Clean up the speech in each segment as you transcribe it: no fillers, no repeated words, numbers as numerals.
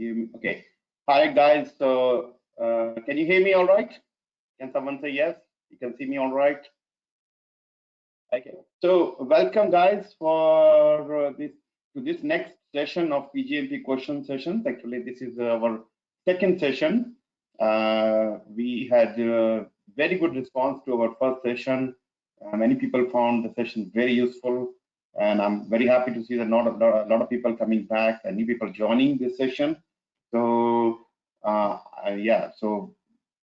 Okay. Hi guys. So can you hear me all right? Can someone say yes? You can see me all right? Okay. So welcome guys for this next session of PgMP question sessions. Actually, this is our second session. We had very good response to our first session. Many people found the session very useful, and I'm very happy to see that a lot of people coming back and new people joining this session. So yeah, so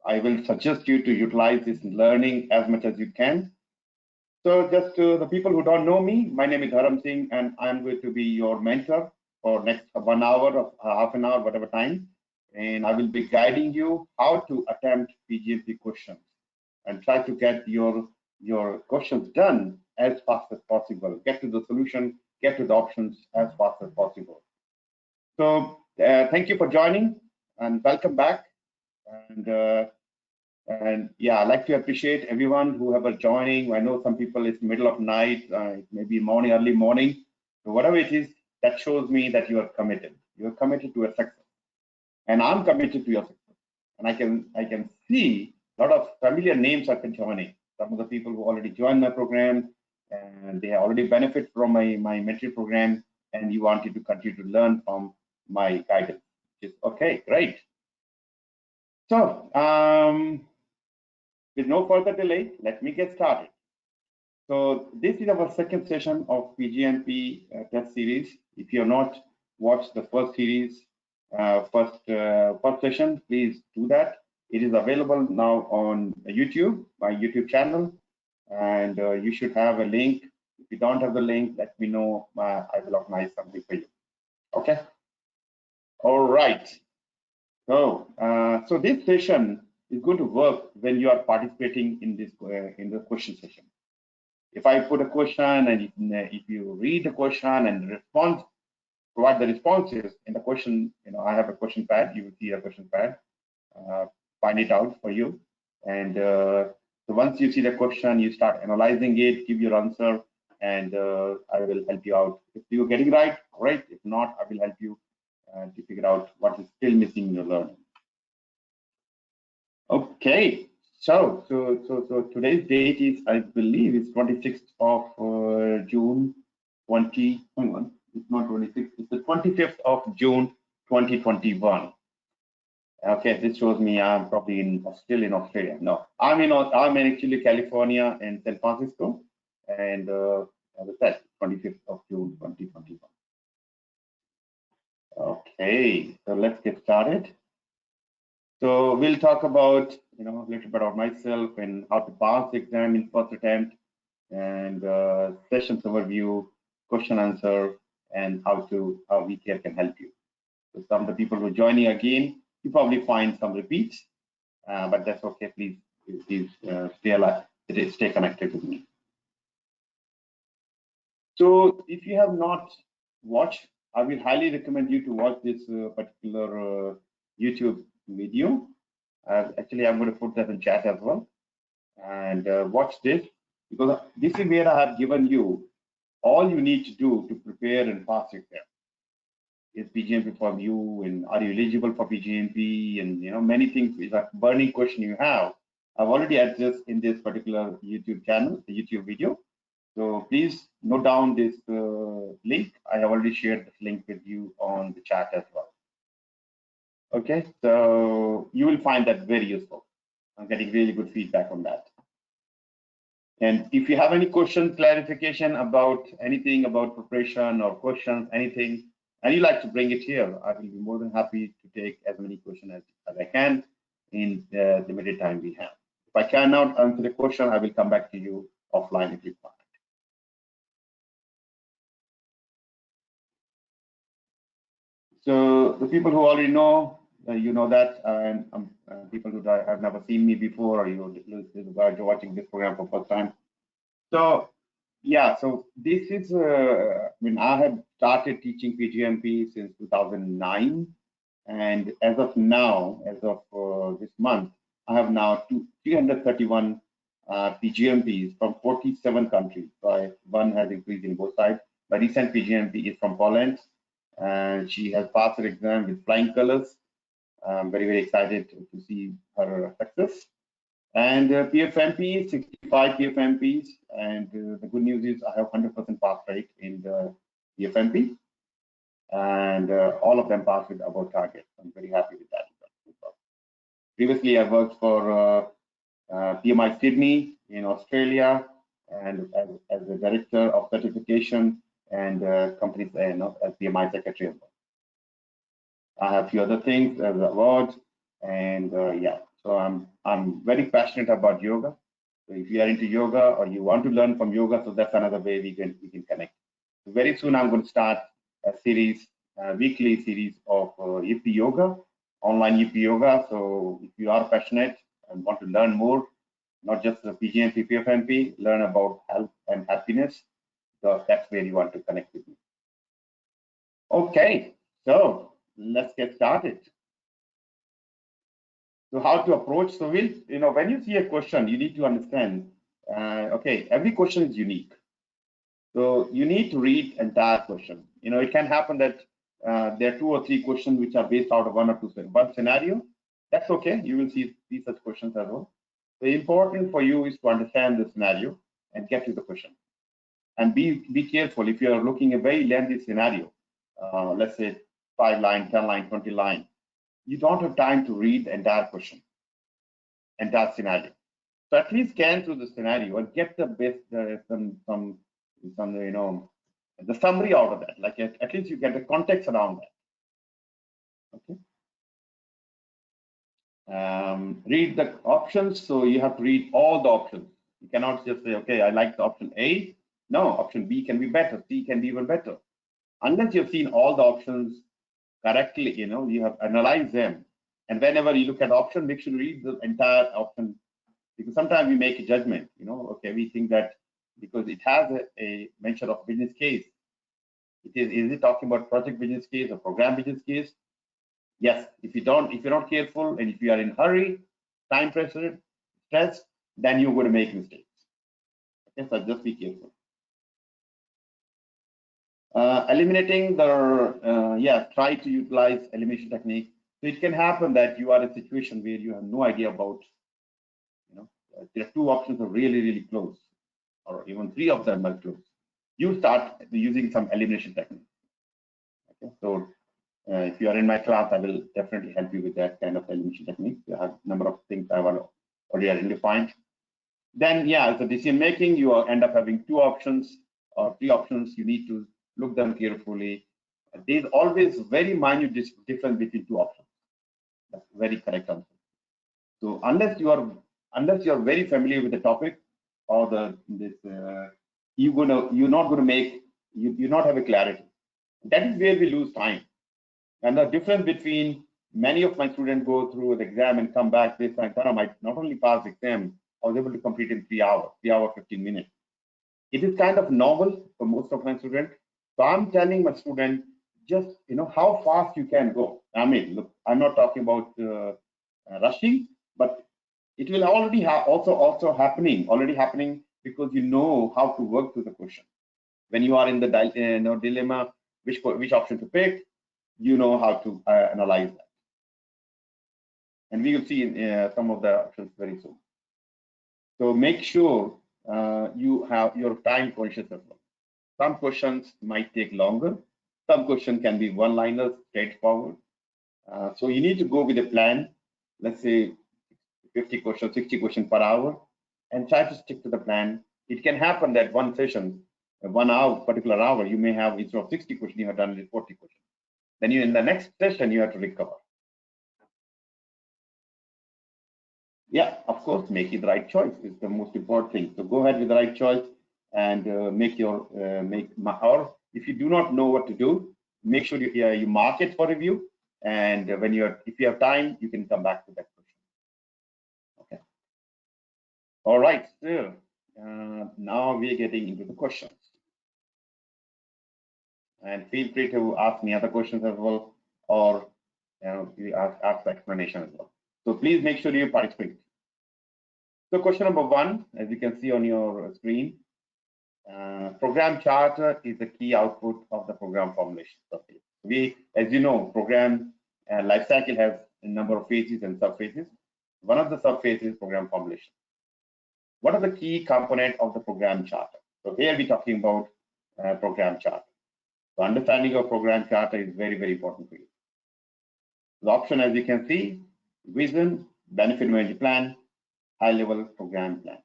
I will suggest you to utilize this learning as much as you can. So just to the people who don't know me, my name is Dharam Singh, and I'm going to be your mentor for next 1 hour or half an hour, whatever time. And I will be guiding you how to attempt PgMP questions and try to get your questions done as fast as possible. Get to the solution, get to the options as fast as possible. So thank you for joining and welcome back. And yeah, I'd like to appreciate everyone who have joining. I know some people it's middle of night, maybe morning, early morning. So whatever it is, that shows me that you are committed. You are committed to a success, and I'm committed to your success. And I can see a lot of familiar names are joining. Some of the people who already joined my program, and they already benefit from my mentoring program, and you wanted to continue to learn from my guidance. Okay, great. So with no further delay, let me get started. So this is our second session of PgMP test series. If you have not watched the first series, first session, please do that. It is available now on YouTube, my YouTube channel, and you should have a link. If you don't have the link, let me know. I will organize something for you. Okay. All right. So so this session is going to work when you are participating in this in the question session. If I put a question and if you read the question and respond, provide the responses in the question, I have a question pad. You will see a question pad. Find it out for you, and so once you see the question, you start analyzing it, give your answer, and I will help you out. If you're getting right, great. If not, I will help you to figure out what is still missing in your learning. Okay, so today's date is, I believe, it's 26th of June 20. Hang on, it's not 26th. It's the 25th of June 2021. Okay, this shows me I'm probably still in Australia. No, I'm in actually California and San Francisco, and as I said, 25th of June 2021. Okay, so let's get started. So we'll talk about, a little bit about myself and how to pass the exam in first attempt, and session overview, question answer, and how VCare can help you. So some of the people who are joining again, you probably find some repeats, but that's okay. Please stay alive, stay connected with me. So if you have not watched, I will highly recommend you to watch this particular YouTube video. Actually, I'm going to put that in chat as well, and watch this, because this is where I have given you all you need to do to prepare and pass exam. Is PgMP for you, and are you eligible for PgMP, and many things. Is a burning question you have. I've already addressed in this particular YouTube channel, the YouTube video. So please note down this link. I have already shared this link with you on the chat as well. Okay, so you will find that very useful. I'm getting really good feedback on that. And if you have any questions, clarification about anything about preparation or questions, anything, and you like to bring it here, I will be more than happy to take as many questions as I can in the limited time we have. If I cannot answer the question, I will come back to you offline if required. So the people who already know, you know that, and people who have never seen me before, or you are watching this program for first time. So yeah, so this is I have started teaching PgMP since 2009, and as of now, as of this month, I have now 331 PgMPs from 47 countries. So one has increased in both sides. My recent PgMP is from Poland, and she has passed her exam with flying colors. I'm very, very excited to see her success. And PFMP, 65 PFMPs, and the good news is I have 100% pass rate in the PFMP, and all of them passed with above target. I'm very happy with that. Previously, I worked for PMI Sydney in Australia, and as a director of certification and companies as PMI secretary as well. I have a few other things as awards, and yeah, so I'm very passionate about yoga. So if you are into yoga or you want to learn from yoga, so that's another way we can connect. So very soon I'm going to start a series, weekly series of Yippee Yoga, online Yippee Yoga. So if you are passionate and want to learn more, not just the PgMP, PFMP, learn about health and happiness, so that's where you want to connect with me. Okay, so let's get started. So how to approach? So when you see a question, you need to understand, okay, every question is unique. So you need to read entire question. It can happen that there are 2 or 3 questions which are based out of 1 or 2 scenario. That's okay. You will see such questions as well. The important for you is to understand the scenario and get to the question. And be careful if you are looking at a very lengthy scenario, let's say 5 line, 10 line, 20 line. You don't have time to read the entire question, entire scenario. So at least scan through the scenario and get the best, some the summary out of that. Like at least you get the context around that. Okay. Read the options. So you have to read all the options. You cannot just say, okay, I like the option A. No, option B can be better. C can be even better. Unless you've seen all the options correctly, you have analyzed them. And whenever you look at option, make sure you read the entire option, because sometimes we make a judgment, okay, we think that because it has a mention of business case, is it talking about project business case or program business case? Yes. If you're not careful and if you are in hurry, time pressure, stress, then you're going to make mistakes. Okay, so just be careful. Eliminating try to utilize elimination technique. So it can happen that you are in a situation where you have no idea about, there are 2 options are really, really close, or even 3 of them are close. You start using some elimination technique. Okay, so if you are in my class, I will definitely help you with that kind of elimination technique. You have a number of things I have already identified. Then, as a decision making, you end up having 2 options or 3 options. You need to look them carefully. There's always very minute difference between 2 options. That's very correct answer. So unless you are very familiar with the topic or you're not have a clarity. That is where we lose time. And the difference between many of my students go through an exam and come back, they say, I might not only pass the exam, I was able to complete in 3 hours, 15 minutes. It is kind of novel for most of my students. So I'm telling my student, just how fast you can go. I mean, look, I'm not talking about rushing, but it will already already happening because you know how to work through the question. When you are in the dilemma, which option to pick, you know how to analyze that. And we will see some of the options very soon. So make sure you have your time conscious as well. Some questions might take longer. Some questions can be one-liners, straightforward. So you need to go with a plan. Let's say 50 questions, 60 questions per hour, and try to stick to the plan. It can happen that one session, 1 hour, particular hour, you may have, instead of 60 questions, you have done 40 questions. Then in the next session, you have to recover. Yeah, of course, making the right choice is the most important thing. So go ahead with the right choice and or if you do not know what to do, make sure you mark it for review. And if you have time, you can come back to that question. Okay. All right. So now we're getting into the questions. And feel free to ask me other questions as well, or ask the explanation as well. So please make sure you participate. So question number 1, as you can see on your screen, program charter is the key output of the program formulation. Okay. As you know, program life cycle has a number of phases and sub-phases. One of the sub-phases is program formulation. What are the key components of the program charter? So here we're talking about program charter. The understanding of program charter is very, very important for you. The option, as you can see, vision, benefit management plan, high-level program plan.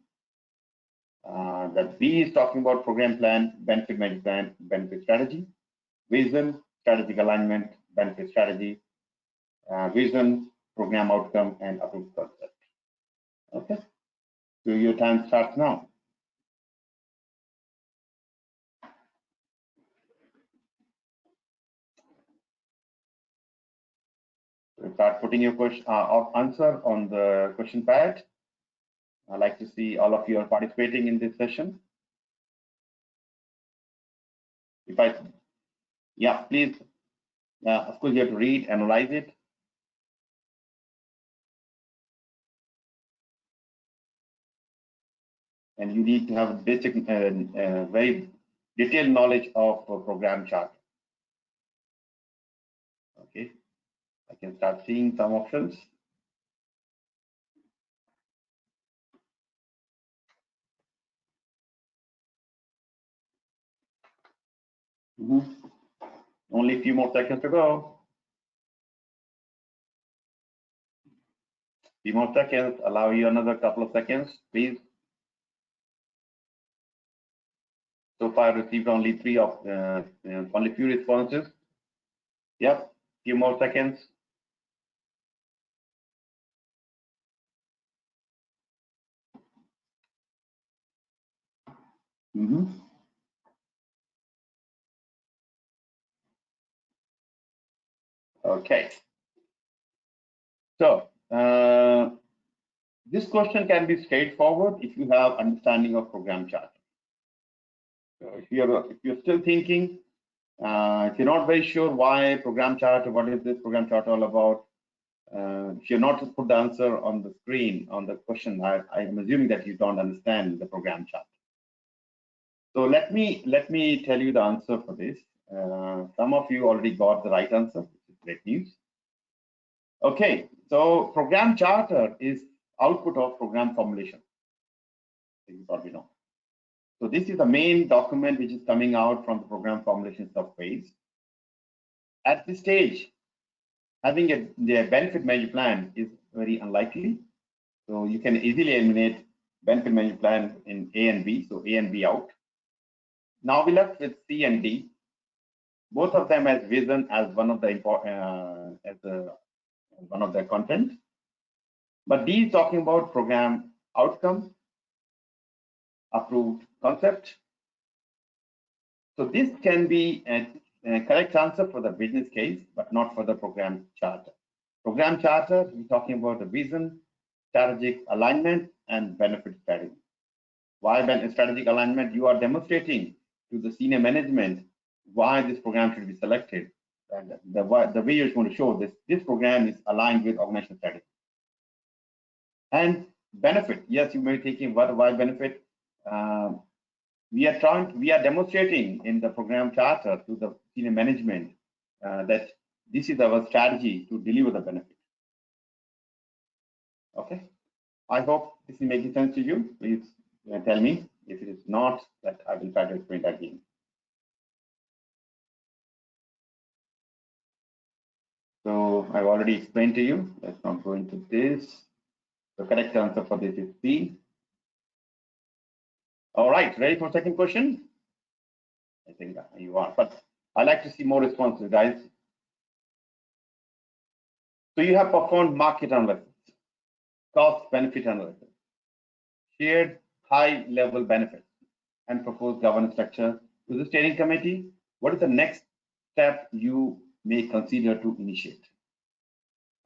The B is talking about program plan, benefit management plan, benefit strategy, vision, strategic alignment, benefit strategy, vision, program outcome, and approved concept. Okay, so your time starts now. So start putting your question answer on the question pad. I'd like to see all of you are participating in this session. Yeah, please, of course, you have to read, analyze it. And you need to have basic, very detailed knowledge of program chart. Okay, I can start seeing some options. Only a few more seconds to go. Few more seconds. Allow you another couple of seconds, please. So far, I received only only few responses. Yep, few more seconds. Okay. So this question can be straightforward if you have understanding of program chart. So if you're still thinking, if you're not very sure why program chart, what is this program chart all about? If you're not to put the answer on the screen on the question, I'm assuming that you don't understand the program chart. So let me tell you the answer for this. Some of you already got the right answer, which is great news. Okay, so program charter is output of program formulation. You probably know. So this is the main document which is coming out from the program formulation subphase. At this stage, having the benefit management plan is very unlikely. So you can easily eliminate benefit management plan in A and B. So A and B out. Now we left with C and D. Both of them as vision as one of the important one of the content. But D is talking about program outcome, approved concept. So this can be a correct answer for the business case, but not for the program charter. Program charter, we're talking about the vision, strategic alignment, and benefit strategy. Why strategic alignment? You are demonstrating to the senior management why this program should be selected. And the way you're going to show this program is aligned with organizational strategy. And benefit, yes, you may be thinking, why benefit? We are demonstrating in the program charter to the senior management that this is our strategy to deliver the benefit. Okay, I hope this is making sense to you. Please tell me if it is not, that I will try to explain that again. So I've already explained to you. Let's not go into this. The correct answer for this is C. All right, ready for second question? I think you are, but I like to see more responses, guys. So you have performed market analysis, cost benefit analysis, shared high level benefits, and proposed governance structure to the steering committee. What is the next step you may consider to initiate?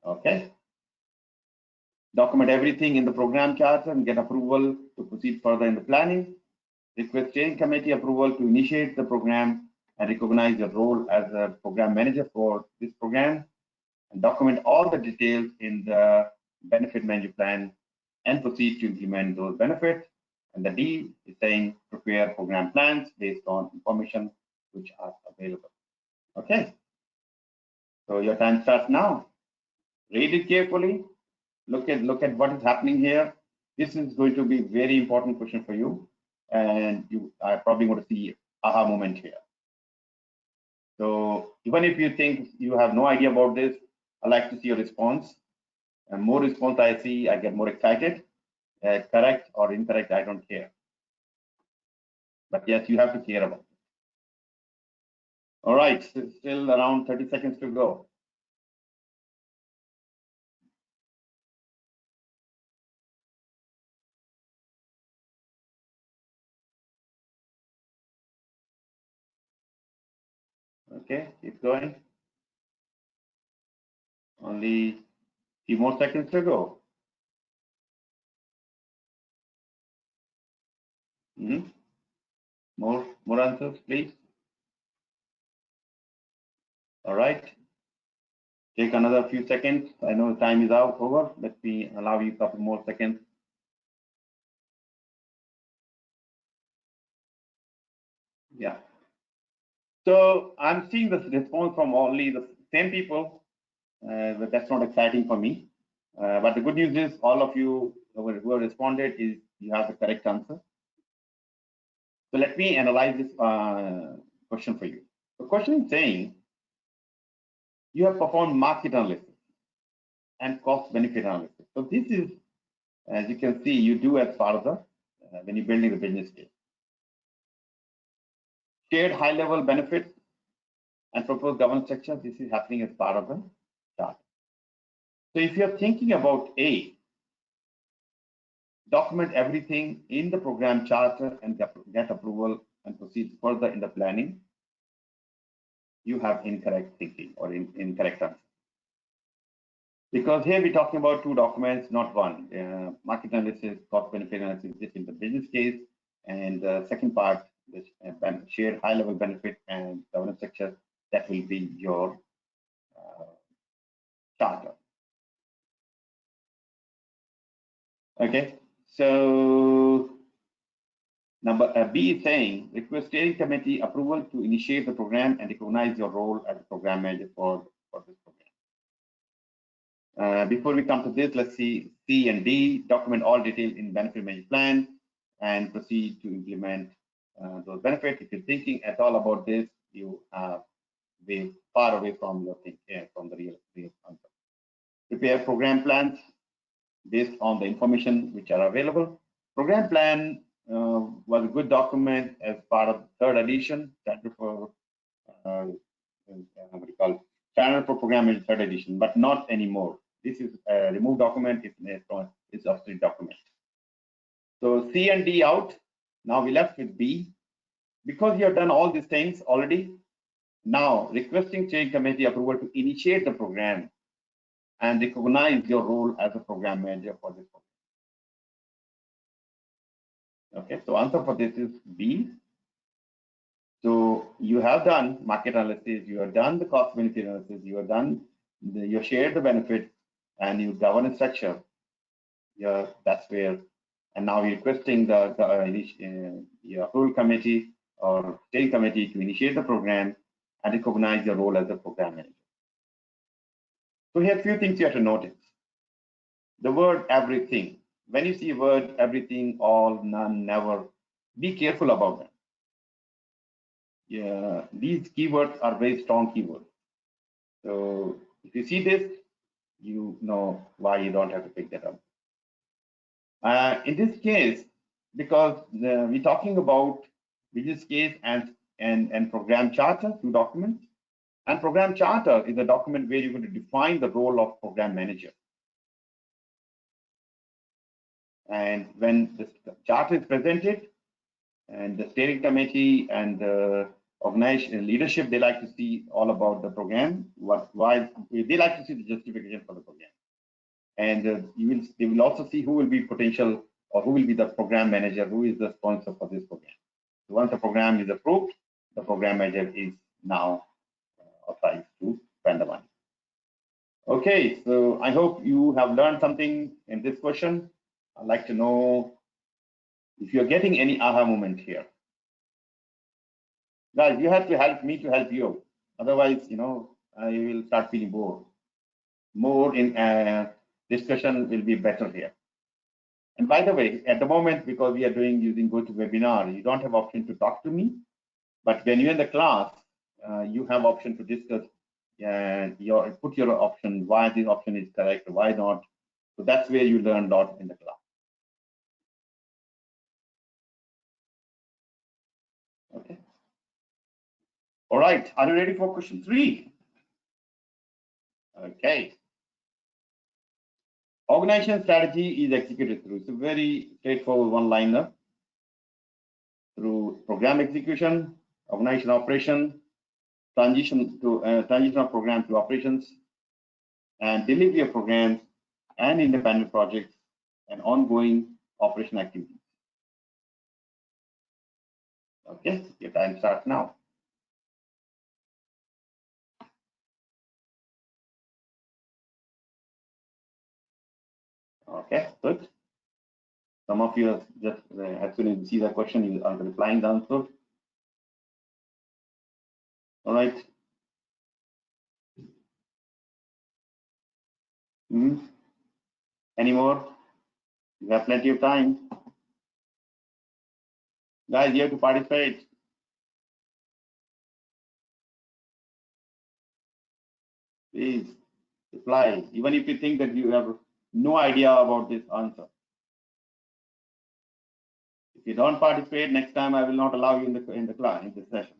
Okay. Document everything in the program charter and get approval to proceed further in the planning. Request steering committee approval to initiate the program and recognize your role as a program manager for this program, and document all the details in the benefit management plan and proceed to implement those benefits. And the D is saying prepare program plans based on information which are available. Okay. So your time starts now. Read it carefully. Look at what is happening here. This is going to be very important question for you, and you are probably going to see aha moment here. So even if you think you have no idea about this, I like to see your response. And more response I see, I get more excited. Correct or incorrect, I don't care. But yes, you have to care about it. All right, still around 30 seconds to go. Okay, keep going. Only few more seconds to go. More answers, please. All right. Take another few seconds. I know time is out over. Let me allow you a couple more seconds. Yeah. So I'm seeing this response from only the same people, but that's not exciting for me. But the good news is all of you who have responded is you have the correct answer. So let me analyze this question for you. The question is saying you have performed market analysis and cost benefit analysis. So this is, as you can see, you do as part of the when you're building the business case. Shared high level benefits and proposed governance structure. This is happening as part of the chart. So if you're thinking about A, document everything in the program charter and get approval and proceed further in the planning, you have incorrect thinking or incorrect answer. Because here we're talking about two documents, not one. Market analysis, cost benefit analysis, this is the business case, and the second part, which shared high level benefit and governance structure, that will be your charter. Okay, so number B is saying request steering committee approval to initiate the program and recognize your role as a program manager for this program. Before we come to this, let's see C and D, document all detail in benefit management plan and proceed to implement those benefits. If you're thinking at all about this, you are way far away from your thinking, from the real answer. Prepare program plans based on the information which are available. Program plan was a good document as part of the third edition, chapter for what do you call it? Standard for program in third edition, but not anymore. This is a removed document. It's obsolete document. So C and D out. Now we left with B. Because you have done all these things already, now requesting steering committee approval to initiate the program and recognize your role as a program manager for this program. Okay, so answer for this is B. So you have done market analysis, you have done the cost benefit analysis, you have done you shared the benefit, and you governance structure. Yeah, that's where, and now you're requesting the your approval committee or steering committee to initiate the program and recognize your role as a program manager. So here are a few things you have to notice. The word everything. When you see word everything, all, none, never, be careful about them. Yeah, these keywords are very strong keywords. So if you see this, you know why you don't have to pick that up. In this case, because we're talking about business case and program charter, two documents. And program charter is a document where you're going to define the role of program manager. And when the charter is presented, and the steering committee and the organization leadership, they like to see all about the program. Why they like to see the justification for the program, and they will also see who will be potential or who will be the program manager, who is the sponsor for this program. So once the program is approved, the program manager is now authorized to spend the money. Okay, so I hope you have learned something in this question. I'd like to know if you're getting any aha moment here. Guys, you have to help me to help you. Otherwise, you know, you will start feeling bored. More in discussion will be better here. And by the way, at the moment, because we are using GoToWebinar, you don't have option to talk to me. But when you're in the class, you have option to discuss and put your option, why this option is correct, why not. So that's where you learn a lot in the class. Okay. All right. Are you ready for question 3? Okay. Organization strategy is executed through. It's a very straightforward one-liner. Through program execution, organization operation, transition of program to operations, and delivery of programs and independent projects and ongoing operation activities. Okay, your time starts now. Okay, good. Some of you just as soon as you see the question, you are replying the answer. All right. Any more? You have plenty of time. Guys, you have to participate. Please reply, even if you think that you have no idea about this answer. If you don't participate, next time I will not allow you in the class, in the session.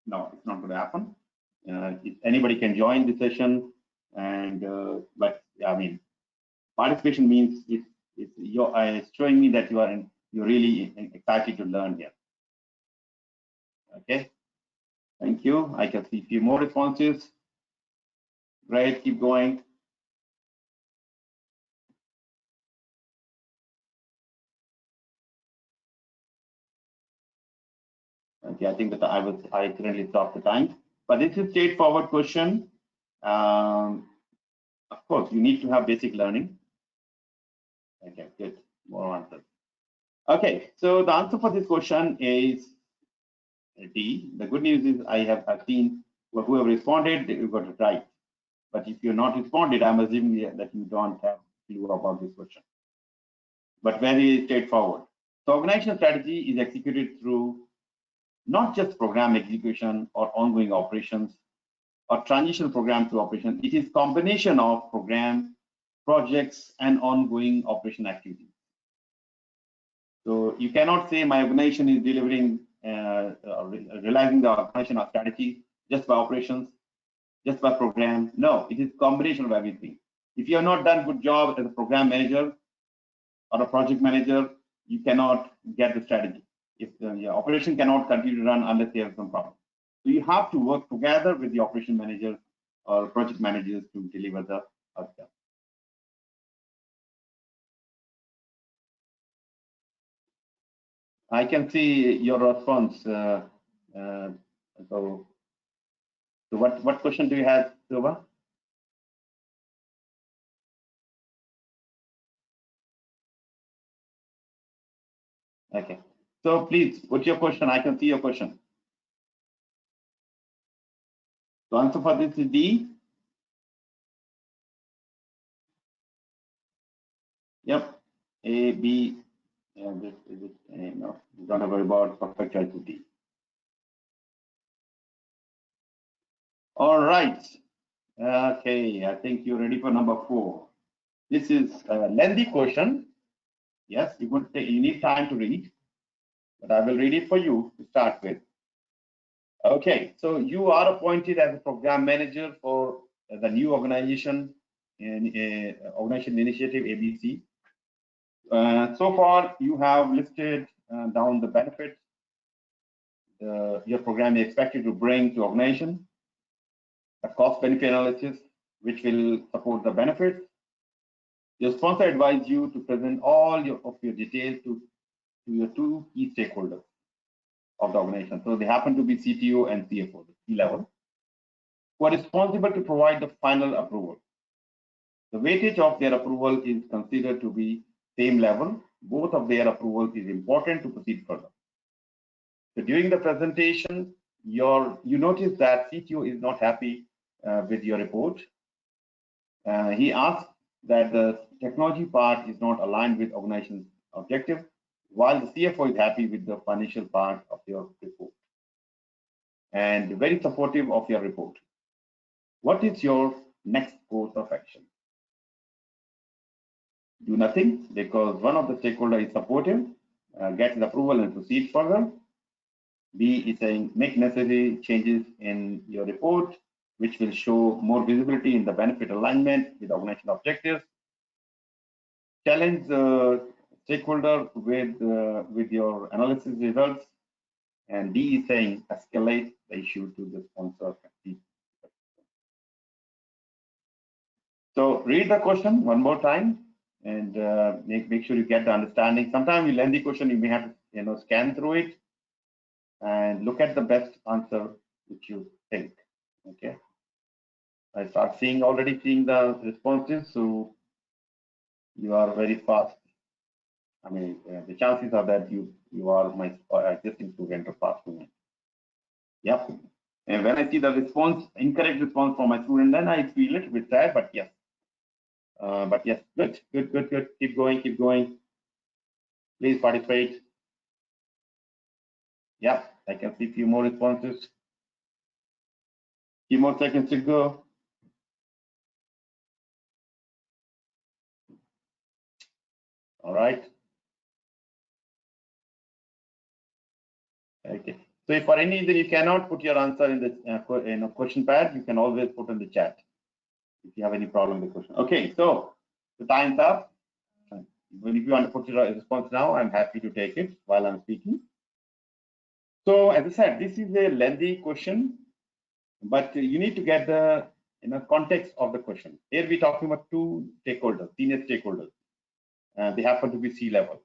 No, it's not going to happen. Anybody can join the session, and but I mean, participation means it's showing me that you're really excited to learn here. Okay, thank you. I can see a few more responses. Great, keep going. Okay, I think that I currently stopped the time, but this is straightforward question. Of course, you need to have basic learning. Okay, good. More answers. Okay, so the answer for this question is D. The good news is I've seen whoever responded, you got it right. But if you're not responded, I'm assuming that you don't have a clue about this question. But very straightforward. So organizational strategy is executed through not just program execution or ongoing operations or transition program to operation. It is combination of program, projects, and ongoing operation activities. So you cannot say my organization is delivering, realizing the organizational strategy just by operations, just by program. No, it is combination of everything. If you have not done a good job as a program manager or a project manager, you cannot get the strategy. If the operation cannot continue to run unless they have some problem. So you have to work together with the operation manager or project managers to deliver the outcome. I can see your response. So what question do you have, Silva? Okay. So please put your question. I can see your question. The answer for this is D. Yep. A, B. Is it A? No, you don't have to worry about perfect choice of D. All right. Okay, I think you're ready for number 4. This is a lengthy question. Yes, you need time to read, but I will read it for you to start with. Okay, so you are appointed as a program manager for the new organization in organization initiative ABC. So far, you have listed down the benefits your program is expected to bring to organization, a cost benefit analysis, which will support the benefits. Your sponsor advised you to present all of your details to your 2 key stakeholders of the organization. So they happen to be CTO and CFO, the C-level, who are responsible to provide the final approval. The weightage of their approval is considered to be same level. Both of their approvals is important to proceed further. So during the presentation, you notice that CTO is not happy with your report. He asked that the technology part is not aligned with organization's objective, while the CFO is happy with the financial part of your report and very supportive of your report. What is your next course of action? Do nothing, because one of the stakeholders is supportive, gets the approval and proceed further. B is saying make necessary changes in your report, which will show more visibility in the benefit alignment with organizational objectives. Challenge the stakeholder with your analysis results. And D is saying escalate the issue to the sponsor. So read the question one more time and make sure you get the understanding. Sometimes you learn the question, you may have to scan through it and look at the best answer which you think. Okay. I start already seeing the responses, so you are very fast. I mean, the chances are that you are my existing student or past student. Yep. And when I see the response, incorrect response from my student, then I feel it with that. But yes, good. Keep going. Please participate. Yep, I can see a few more responses. Few more seconds to go. All right. Okay. So if for any reason you cannot put your answer in the question pad, you can always put in the chat if you have any problem with the question. Okay. So the time's up. If you want to put your response now, I'm happy to take it while I'm speaking. So as I said, this is a lengthy question, but you need to get the context of the question. Here we're talking about two stakeholders, senior stakeholders. They happen to be C-level,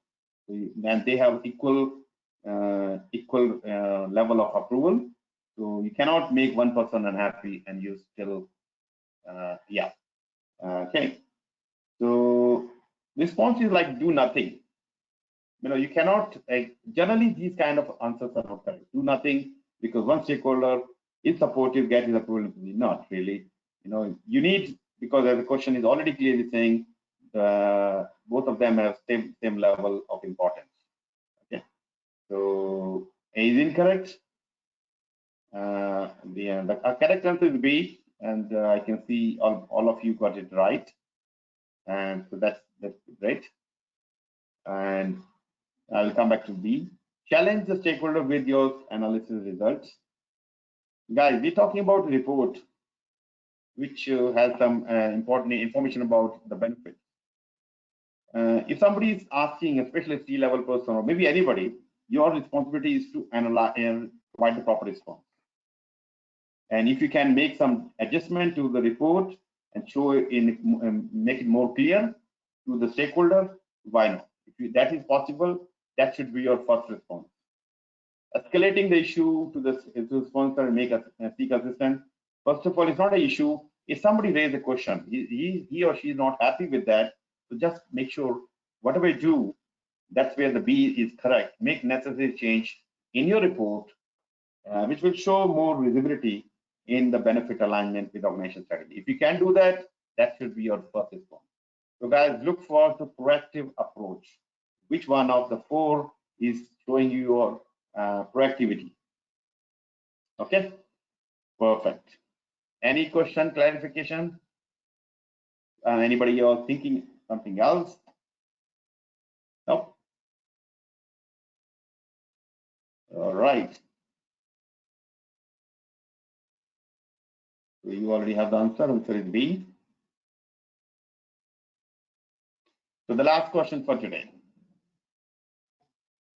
and they have equal level of approval. So you cannot make one person unhappy and you still, okay. So response is like do nothing. You cannot, generally these kind of answers are not correct. Do nothing because one stakeholder is supportive, get his approval. Not really. You need, because the question is already clearly saying both of them have same level of importance. Okay. So A is incorrect. The correct answer is B, and I can see all of you got it right. And so that's great. And I'll come back to B. Challenge the stakeholder with your analysis results. Guys, we're talking about a report which has some important information about the benefit. If somebody is asking, especially a C-level person or maybe anybody, your responsibility is to analyze and provide the proper response. And if you can make some adjustment to the report and show it make it more clear to the stakeholder, why not? If that is possible, that should be your first response. Escalating the issue to the sponsor and make a seek assistance. First of all, it's not an issue. If somebody raises a question, he or she is not happy with that, so just make sure whatever you do, that's where the B is correct. Make necessary change in your report, which will show more visibility in the benefit alignment with organization strategy. If you can do that, that should be your first response. So guys, look for the proactive approach. Which one of the four is showing you your proactivity? Okay, perfect. Any question, clarification? Anybody else thinking something else? No? All right. So you already have the answer. Answer is B. So the last question for today.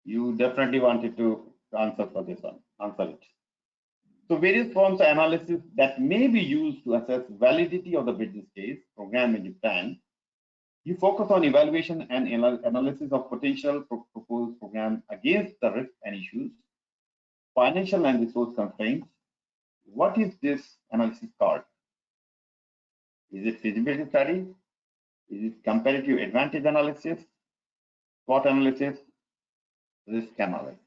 You definitely wanted to answer for this one. Answer it. So various forms of analysis that may be used to assess validity of the business case, program, and plan. You focus on evaluation and analysis of potential proposed program against the risks and issues, financial and resource constraints. What is this analysis called? Is it feasibility study? Is it comparative advantage analysis, SWOT analysis, risk analysis?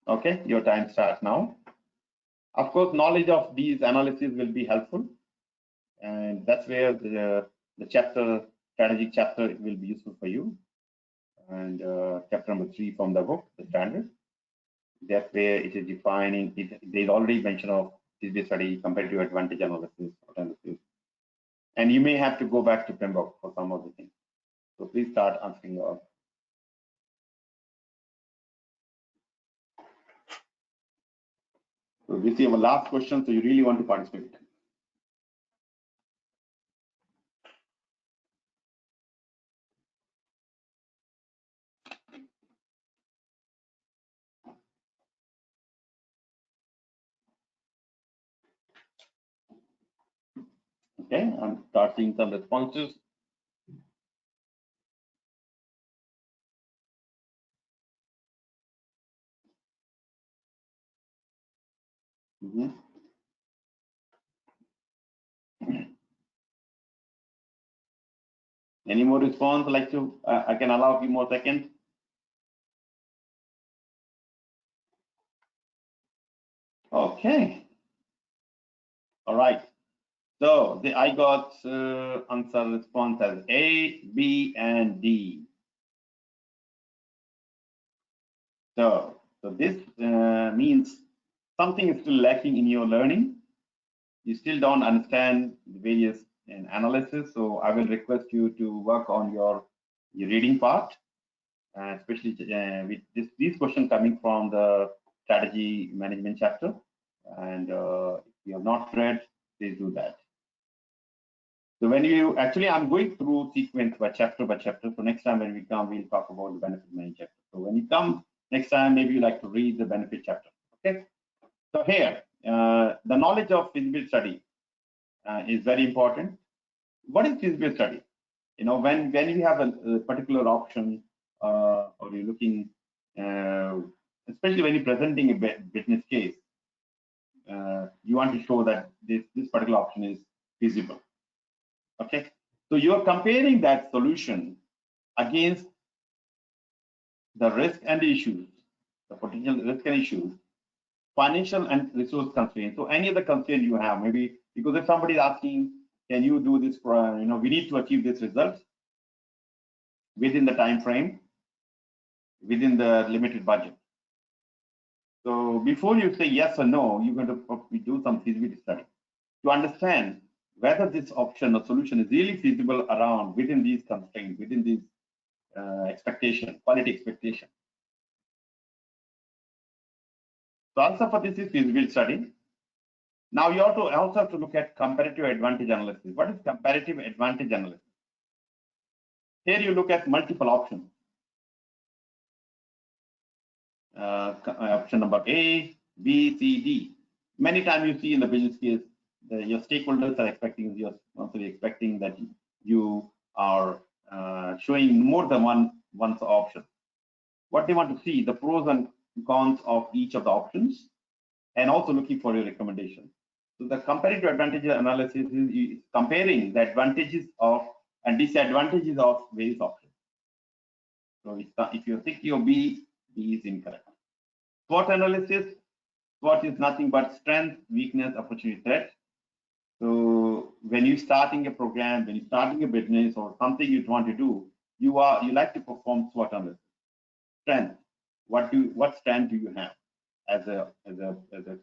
Okay, your time starts now. Of course, knowledge of these analyses will be helpful, and that's where the chapter, strategic chapter, will be useful for you. And chapter number 3 from the book, the standard. That's where it is defining. There's already mention of this study, comparative advantage analysis, and you may have to go back to PMBOK for some of the things. So please start answering your. So this is our last question, so you really want to participate. Okay, I'm starting some responses. Any more response? Like to, I can allow a few more seconds. Okay. All right. So I got answer response as A, B, and D. So this means something is still lacking in your learning. You still don't understand the various analysis. So I will request you to work on your reading part, especially with these questions coming from the strategy management chapter. And if you have not read, please do that. So when you actually, I'm going through sequence by chapter. So next time when we come, we'll talk about the benefit management chapter. So when you come next time, maybe you like to read the benefit chapter. Okay. So here, the knowledge of feasibility study is very important. What is feasibility study? You know, when you have a particular option or you're looking, especially when you're presenting a business case, you want to show that this particular option is feasible. Okay, so you're comparing that solution against the risk and issues, the potential risk and issues, financial and resource constraints. So any of the constraint you have, maybe because if somebody is asking, can you do this? For, we need to achieve this result within the time frame, within the limited budget. So before you say yes or no, you're going to do some feasibility study to understand whether this option or solution is really feasible around within these constraints, within these expectation, quality expectation. So answer for this is feasibility study. Now you also have to look at comparative advantage analysis. What is comparative advantage analysis? Here you look at multiple options. Option number A, B, C, D. Many times you see in the business case, your stakeholders are expecting, you're also expecting that you are showing more than one's option. What they want to see, the pros and cons of each of the options, and also looking for your recommendation. So the comparative advantage analysis is comparing the advantages of and disadvantages of various options. So if you're thinking of B is incorrect. SWOT analysis, SWOT is nothing but strength, weakness, opportunity, threat. So when you're starting a program, when you're starting a business or something you want to do, you like to perform SWOT analysis. Strength, what strength do you have as a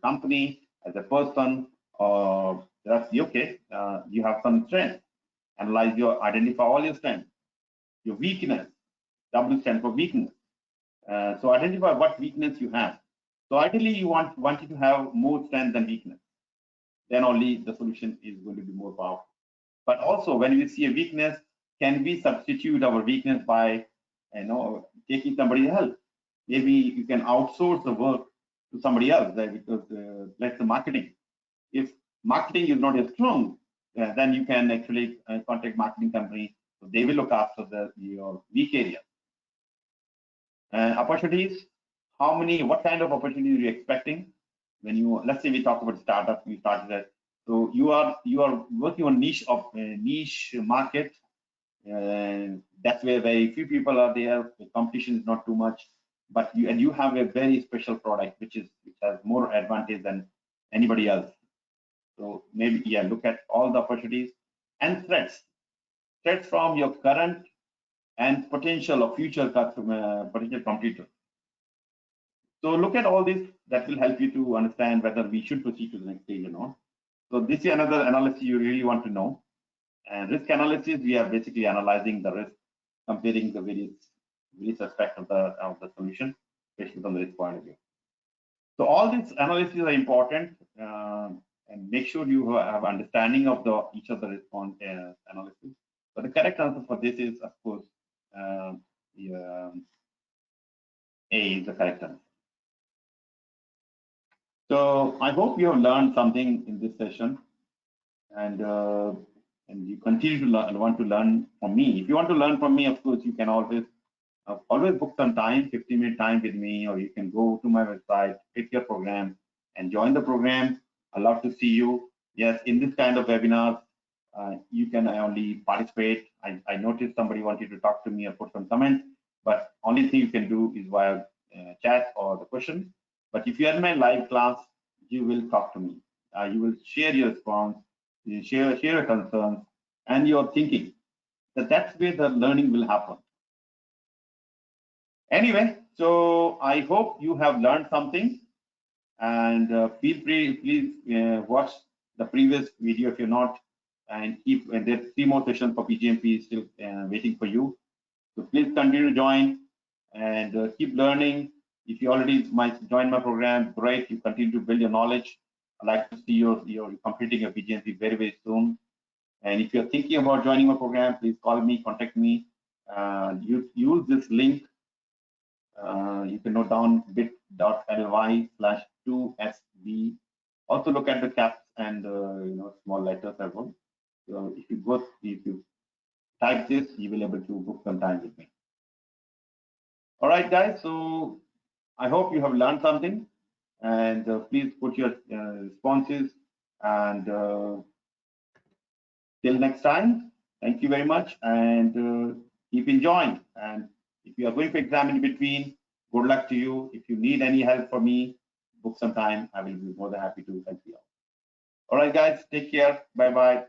company, as a person, or that's okay. You have some strength. Identify all your strengths. Your weakness, W stands for weakness. So identify what weakness you have. So ideally, you want it to have more strength than weakness. Then only the solution is going to be more powerful. But also, when we see a weakness, can we substitute our weakness by, taking somebody's help? Maybe you can outsource the work to somebody else, because let's say marketing. If marketing is not as strong, then you can actually contact marketing company. So they will look after your weak area. Opportunities. What kind of opportunities are you expecting? When let's say we talk about startup, we started that. So you are working on niche market, and that's where very few people are there. The competition is not too much, but you have a very special product which has more advantage than anybody else. So maybe, yeah, look at all the opportunities and threats from your current and potential or future customer, potential competitor. So look at all this. That will help you to understand whether we should proceed to the next stage or not. So this is another analysis you really want to know. And risk analysis, we are basically analyzing the risk, comparing the various aspects of the solution, especially from the risk point of view. So all these analyses are important, and make sure you have understanding of each of the response analysis. But the correct answer for this is, of course, A is the correct answer. So I hope you have learned something in this session, and you continue to want to learn from me. If you want to learn from me, of course, you can always book some time, 15-minute time with me, or you can go to my website, pick your program, and join the program. I'd love to see you. Yes, in this kind of webinars, you can only participate. I noticed somebody wanted to talk to me or put some comments, but only thing you can do is via chat or the question. But if you are in my live class, you will talk to me. You will share your response, you share your concerns and your thinking. That's where the learning will happen. Anyway, so I hope you have learned something, and feel free, please watch the previous video if you're not, and there's 3 more sessions for PgMP still waiting for you. So please continue to join and keep learning. If you already join my program, great. You continue to build your knowledge. I'd like to see you completing your PgMP very, very soon. And if you're thinking about joining my program, please call me, contact me. Use this link. You can note down bit.ly/2sb. Also look at the caps and small letters as well. So if you type this, you will be able to book some time with me. All right, guys. So I hope you have learned something, and please put your responses. And till next time, thank you very much, and keep enjoying. And if you are going for exam in between, good luck to you. If you need any help from me, book some time. I will be more than happy to help you out. All right, guys, take care. Bye-bye.